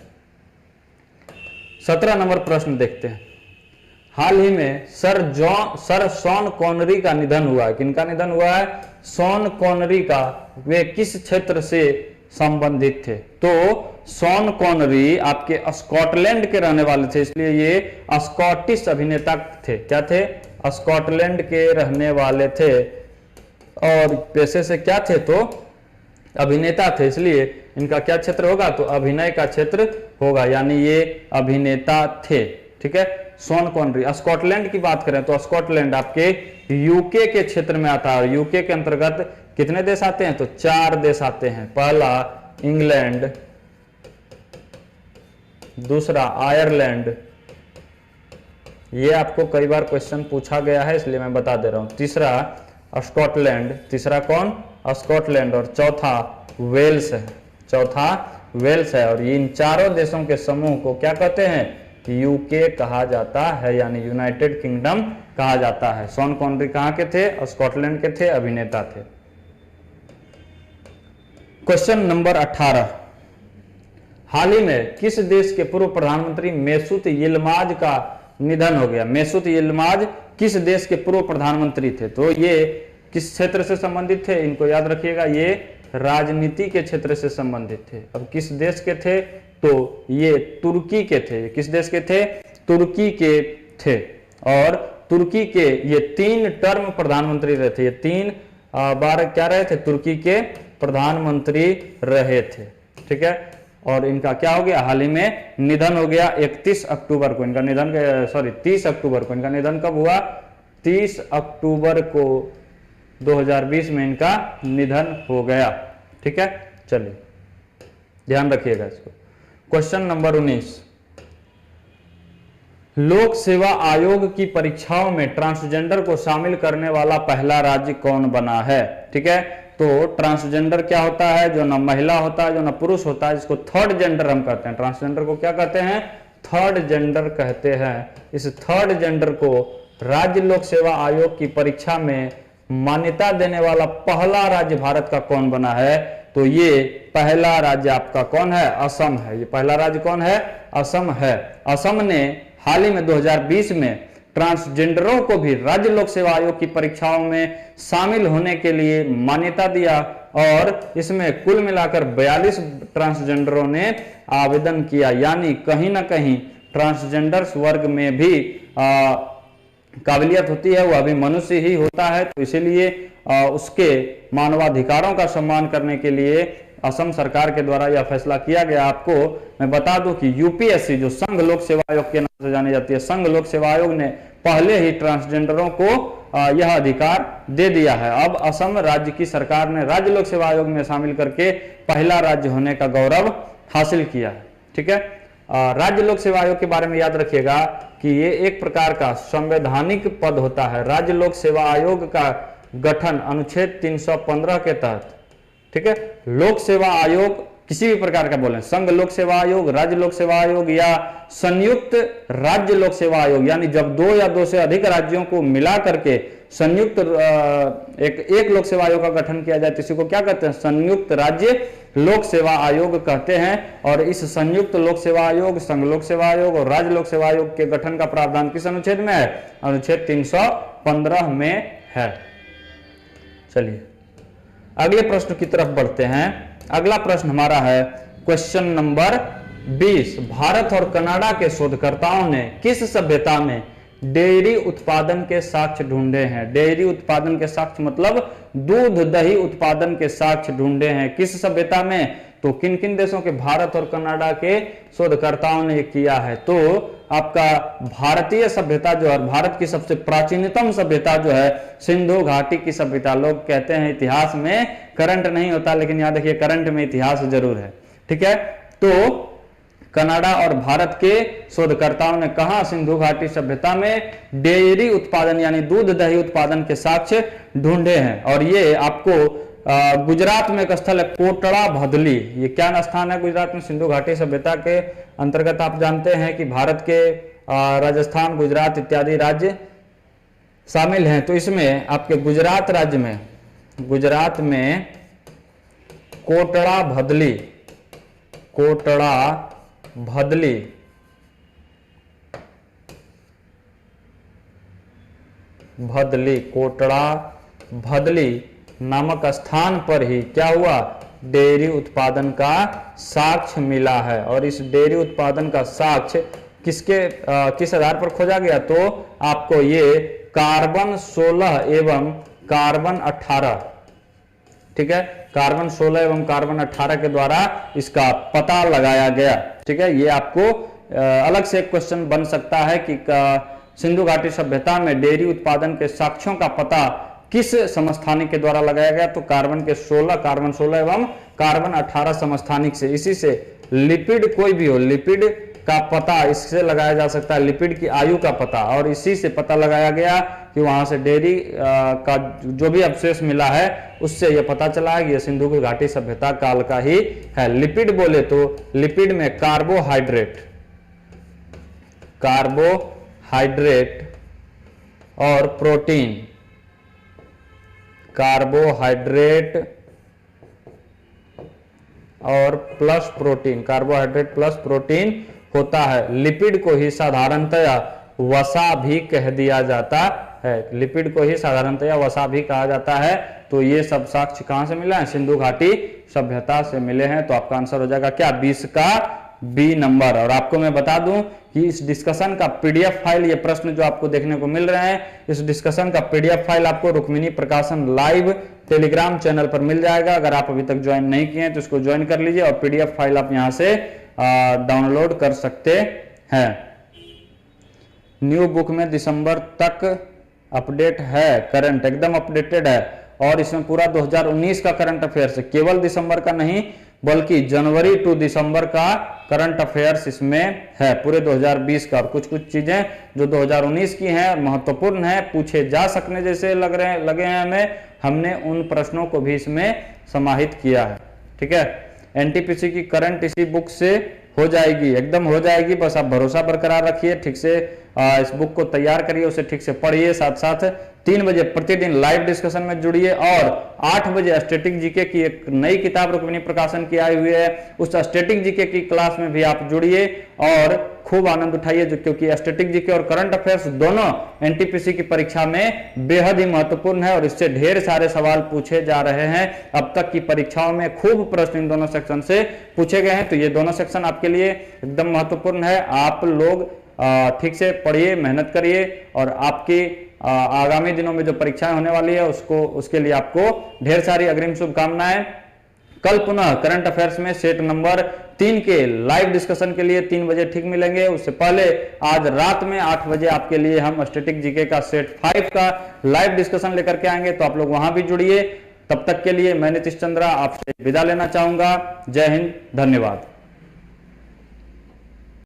17 नंबर प्रश्न देखते हैं। हाल ही में सर शॉन कॉनरी का निधन हुआ है। किनका निधन हुआ है? शॉन कॉनरी का। वे किस क्षेत्र से संबंधित थे? तो शॉन कॉनरी आपके स्कॉटलैंड के रहने वाले थे, इसलिए ये स्कॉटिश अभिनेता थे। क्या थे? स्कॉटलैंड के रहने वाले थे और पेशे से क्या थे? तो अभिनेता थे, इसलिए इनका क्या क्षेत्र होगा? तो अभिनय का क्षेत्र होगा, यानी ये अभिनेता थे। ठीक है, शॉन कॉनरी। स्कॉटलैंड की बात करें तो स्कॉटलैंड आपके यूके के क्षेत्र में आता है। यूके के अंतर्गत कितने देश आते हैं? तो 4 देश आते हैं। पहला इंग्लैंड, दूसरा आयरलैंड, ये आपको कई बार क्वेश्चन पूछा गया है इसलिए मैं बता दे रहा हूं। तीसरा स्कॉटलैंड, तीसरा कौन? स्कॉटलैंड। और चौथा वेल्स है, चौथा वेल्स है। और इन चारों देशों के समूह को क्या कहते हैं? यूके कहा जाता है, यानी यूनाइटेड किंगडम कहा जाता है। शॉन कॉनरी कहां के थे? स्कॉटलैंड के थे, अभिनेता थे। Question number 18। हाल ही में किस देश के पूर्व प्रधानमंत्री मेसूत यिल्माज का निधन हो गया? मेसूत यिल्माज किस देश के पूर्व प्रधानमंत्री थे? तो ये किस क्षेत्र से संबंधित थे? इनको याद रखिएगा, ये राजनीति के क्षेत्र से संबंधित थे। अब किस देश के थे? तो ये तुर्की के थे। किस देश के थे? तुर्की के थे। और तुर्की के ये 3 टर्म प्रधानमंत्री रहे थे। ये 3 बार क्या रहे थे? तुर्की के प्रधानमंत्री रहे थे। ठीक है, और इनका क्या हो गया? हाल ही में निधन हो गया 31 अक्टूबर को। इनका निधन 30 अक्टूबर को। इनका निधन कब हुआ? 30 अक्टूबर को 2020 में इनका निधन हो गया। ठीक है, चलिए ध्यान रखिएगा इसको। Question number 19। लोक सेवा आयोग की परीक्षाओं में ट्रांसजेंडर को शामिल करने वाला पहला राज्य कौन बना है? ठीक है, तो ट्रांसजेंडर क्या होता है? जो ना महिला होता है, जो ना पुरुष होता है, जिसको थर्ड जेंडर हम कहते हैं। ट्रांसजेंडर को क्या कहते हैं? थर्ड जेंडर कहते हैं। इस थर्ड जेंडर को राज्य लोक सेवा आयोग की परीक्षा में मान्यता देने वाला पहला राज्य भारत का कौन बना है? तो ये पहला राज्य आपका कौन है? असम है। ये पहला राज्य कौन है? असम है। असम ने हाल ही में 2020 में ट्रांसजेंडरों को भी राज्य लोक सेवा आयोग की परीक्षाओं में शामिल होने के लिए मान्यता दिया और इसमें कुल मिलाकर 42 ट्रांसजेंडरों ने आवेदन किया। यानी कहीं ना कहीं ट्रांसजेंडर्स वर्ग में भी काबिलियत होती है, वह भी मनुष्य ही होता है। तो इसीलिए उसके मानवाधिकारों का सम्मान करने के लिए असम सरकार के द्वारा यह फैसला किया गया। आपको मैं बता दूं कि यूपीएससी, जो संघ लोक सेवा आयोग के नाम से जानी जाती है, संघ लोक सेवा आयोग ने पहले ही ट्रांसजेंडरों को यह अधिकार दे दिया है। अब असम राज्य की सरकार ने राज्य लोक सेवा आयोग में शामिल करके पहला राज्य होने का गौरव हासिल किया है। ठीक है, राज्य लोक सेवा आयोग के बारे में याद रखिएगा कि ये एक प्रकार का संवैधानिक पद होता है। राज्य लोक सेवा आयोग का गठन अनुच्छेद 315 के तहत, ठीक है, लोक सेवा आयोग किसी भी प्रकार का बोले, संघ लोक सेवा आयोग, राज्य लोक सेवा आयोग या संयुक्त राज्य लोक सेवा आयोग, यानी जब 2 या 2 से अधिक राज्यों को मिला करके संयुक्त एक लोक सेवा आयोग का गठन किया जाए तो इसी को क्या कहते हैं? संयुक्त राज्य लोक सेवा आयोग कहते हैं। और इस संयुक्त लोक सेवा आयोग, संघ लोक सेवा आयोग और राज्य लोक सेवा आयोग के गठन का प्रावधान किस अनुच्छेद में है? अनुच्छेद 315 में है। चलिए अगले प्रश्न की तरफ बढ़ते हैं। अगला प्रश्न हमारा है क्वेश्चन नंबर 20। भारत और कनाडा के शोधकर्ताओं ने किस सभ्यता में डेयरी उत्पादन के साक्ष्य ढूंढे हैं? डेयरी उत्पादन के साक्ष्य मतलब दूध दही उत्पादन के साक्ष्य ढूंढे हैं। किस सभ्यता में? तो किन किन देशों के? भारत और कनाडा के शोधकर्ताओं ने किया है। तो आपका भारतीय सभ्यता जो है, भारत की सबसे प्राचीनतम सभ्यता जो है सिंधु घाटी की सभ्यता। लोग कहते हैं इतिहास में करंट नहीं होता, लेकिन याद रखिए करंट में इतिहास जरूर है। ठीक है, तो कनाडा और भारत के शोधकर्ताओं ने कहा सिंधु घाटी सभ्यता में डेयरी उत्पादन यानी दूध दही उत्पादन के साक्ष्य ढूंढे हैं। और ये आपको गुजरात में एक स्थल है कोटड़ा भदली। ये क्या स्थान है गुजरात में? सिंधु घाटी सभ्यता के अंतर्गत आप जानते हैं कि भारत के राजस्थान, गुजरात इत्यादि राज्य शामिल हैं। तो इसमें आपके गुजरात राज्य में, गुजरात में कोटड़ा भदली, कोटड़ा भदली भदली कोटड़ा भदली नामक स्थान पर ही क्या हुआ? डेयरी उत्पादन का साक्ष्य मिला है। और इस डेयरी उत्पादन का साक्ष्य किस आधार पर खोजा गया? तो आपको ये कार्बन 16 एवं कार्बन 18, ठीक है, कार्बन 16 एवं कार्बन 18 के द्वारा इसका पता लगाया गया। ठीक है, ये आपको अलग से एक क्वेश्चन बन सकता है कि सिंधु घाटी सभ्यता में डेयरी उत्पादन के साक्ष्यों का पता किस समस्थानिक के द्वारा लगाया गया? तो कार्बन 16 एवं कार्बन 18 समस्थानिक से। इसी से लिपिड कोई भी हो, लिपिड का पता इससे लगाया जा सकता है, लिपिड की आयु का पता, और इसी से पता लगाया गया कि वहां से डेयरी का जो भी अवशेष मिला है उससे यह पता चला है कि यह सिंधु घाटी सभ्यता काल का ही है। लिपिड बोले तो लिपिड में कार्बोहाइड्रेट, कार्बोहाइड्रेट और प्रोटीन, कार्बोहाइड्रेट और plus protein, carbohydrate plus protein होता है। लिपिड को ही साधारणतया वसा भी कह दिया जाता है, लिपिड को ही साधारणतया वसा भी कहा जाता है। तो ये सब साक्ष्य कहां से मिला है? सिंधु घाटी सभ्यता से मिले हैं। तो आपका आंसर हो जाएगा क्या? 20 का बी नंबर। और आपको मैं बता दूं कि इस डिस्कशन का पीडीएफ फाइल, ये प्रश्न जो आपको देखने को मिल रहे हैं, इस डिस्कशन का पीडीएफ फाइल आपको रुक्मिणी प्रकाशन लाइव टेलीग्राम चैनल पर मिल जाएगा। अगर आप अभी तक ज्वाइन नहीं किए हैं तो इसको ज्वाइन कर लीजिए और पीडीएफ फाइल आप यहां से डाउनलोड कर सकते हैं। न्यू बुक में दिसंबर तक अपडेट है, करंट एकदम अपडेटेड है, और इसमें पूरा 2019 का करंट अफेयर्स है, केवल दिसंबर का नहीं बल्कि जनवरी टू दिसंबर का करंट अफेयर्स इसमें है, पूरे 2020 का। और कुछ कुछ चीजें जो 2019 की हैं, महत्वपूर्ण है, पूछे जा सकने जैसे लगे हैं हमने उन प्रश्नों को भी इसमें समाहित किया है। ठीक है, एनटीपीसी की करंट इसी बुक से हो जाएगी, एकदम हो जाएगी, बस आप भरोसा बरकरार रखिए, ठीक से इस बुक को तैयार करिए, उसे ठीक से पढ़िए, साथ साथ 3 बजे प्रतिदिन लाइव डिस्कशन में जुड़िए, और 8 बजे स्टैटिक जीके की एक नई किताब रुक्मिणी प्रकाशन की आई हुई है, उस स्टैटिक जीके की क्लास में भी आप जुड़िए और खूब आनंद उठाइए, क्योंकि स्टैटिक जीके और करंट अफेयर्स दोनों एनटीपीसी की परीक्षा में बेहद ही महत्वपूर्ण है और इससे ढेर सारे सवाल पूछे जा रहे हैं। अब तक की परीक्षाओं में खूब प्रश्न इन दोनों सेक्शन से पूछे गए हैं, तो ये दोनों सेक्शन आपके लिए एकदम महत्वपूर्ण है। आप लोग ठीक से पढ़िए, मेहनत करिए, और आपकी आगामी दिनों में जो परीक्षाएं होने वाली है उसके लिए आपको ढेर सारी अग्रिम शुभकामनाएं। कल पुनः करंट अफेयर्स में सेट नंबर 3 के लाइव डिस्कशन के लिए 3 बजे ठीक मिलेंगे। उससे पहले आज रात में 8 बजे आपके लिए हम स्टैटिक जीके का सेट 5 का लाइव डिस्कशन लेकर के आएंगे, तो आप लोग वहां भी जुड़िए। तब तक के लिए मैं नीतीश चंद्रा आपसे विदा लेना चाहूंगा। जय हिंद, धन्यवाद।